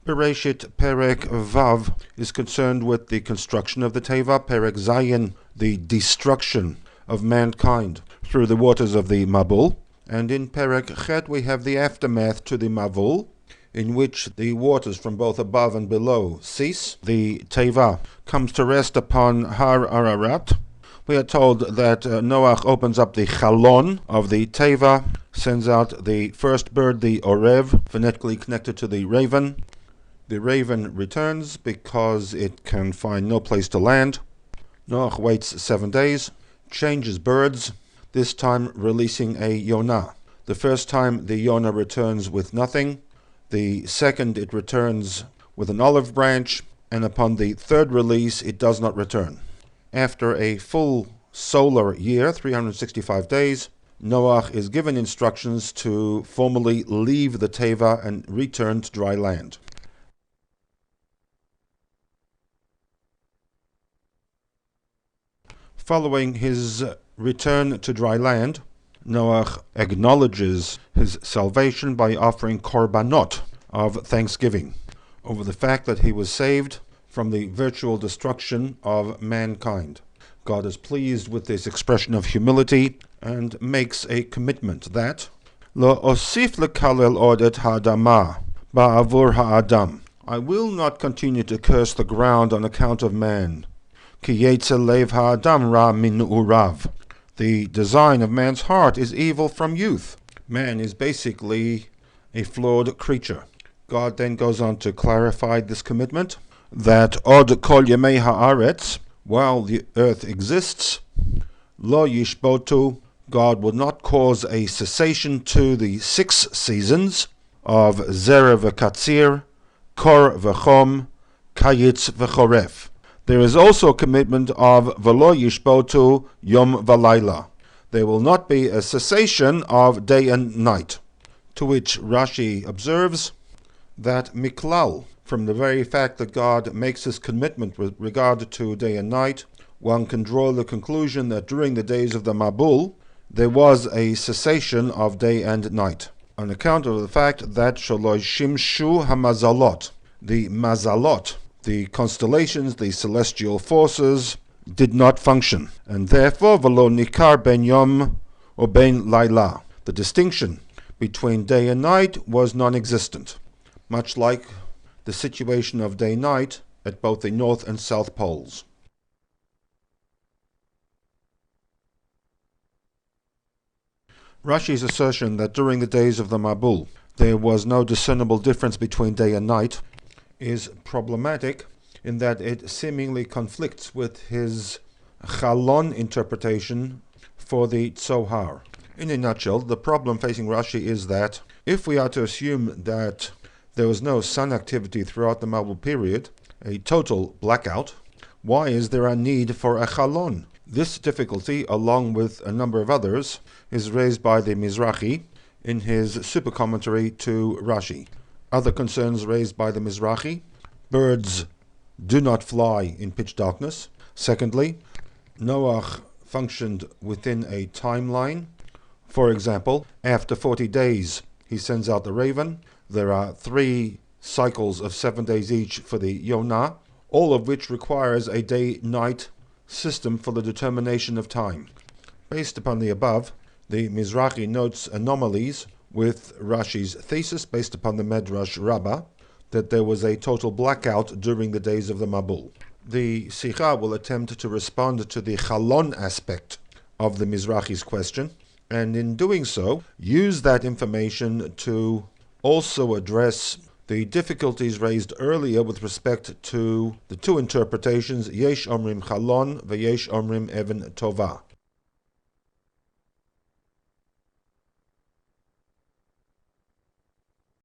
Bereshit Perek Vav is concerned with the construction of the Teva. Perek Zayin, the destruction of mankind through the waters of the Mabul. And in Perek Chet we have the aftermath to the Mavul, in which the waters from both above and below cease. The Teva comes to rest upon Har Ararat. We are told that Noach opens up the Chalon of the Teva, sends out the first bird, the Orev, phonetically connected to the raven. The raven returns because it can find no place to land. Noach waits 7 days, changes birds, this time releasing a Yonah. The first time the Yonah returns with nothing. The second it returns with an olive branch, and upon the third release it does not return. After a full solar year, 365 days, Noach is given instructions to formally leave the Teva and return to dry land. Following his return to dry land, Noach acknowledges his salvation by offering korbanot of thanksgiving over the fact that he was saved from the virtual destruction of mankind. God is pleased with this expression of humility and makes a commitment that Lo osif lekalel od et ha'adama ba'avur ha'adam. I will not continue to curse the ground on account of man. Ki yetze lev ha'adam ra min urav. The design of man's heart is evil from youth. Man is basically a flawed creature. God then goes on to clarify this commitment, that od kol yemei haaretz, while the earth exists, lo yishbotu, God will not cause a cessation to the 6 seasons of zera v'katzir, kor v'chom, kayitz v'choref. There is also a commitment of v'lo yishbotu yom v'layla. There will not be a cessation of day and night. To which Rashi observes that miklal, from the very fact that God makes his commitment with regard to day and night, one can draw the conclusion that during the days of the Mabul, there was a cessation of day and night, on account of the fact that shalosh shimshu hamazalot, the mazalot, the constellations, the celestial forces, did not function, and therefore v'lo nikar ben yom or ben laila. The distinction between day and night was non-existent, much like the situation of day-night at both the North and South Poles. Rashi's assertion that during the days of the Mabul there was no discernible difference between day and night is problematic in that it seemingly conflicts with his Chalon interpretation for the Tzohar. In a nutshell, the problem facing Rashi is that if we are to assume that there was no sun activity throughout the Mabul period, a total blackout, why is there a need for a Chalon? This difficulty, along with a number of others, is raised by the Mizrahi in his super commentary to Rashi. Other concerns raised by the Mizrahi: birds do not fly in pitch darkness. Secondly, Noach functioned within a timeline. For example, after 40 days he sends out the raven. There are 3 cycles of 7 days each for the Yonah, all of which requires a day-night system for the determination of time. Based upon the above, the Mizrahi notes anomalies with Rashi's thesis based upon the Medrash Rabbah that there was a total blackout during the days of the Mabul. The SICHAH will attempt to respond to the Chalon aspect of the Mizrahi's question, and in doing so, use that information to also address the difficulties raised earlier with respect to the 2 interpretations, Yesh Omrim Chalon, V'yesh Omrim Even Tova.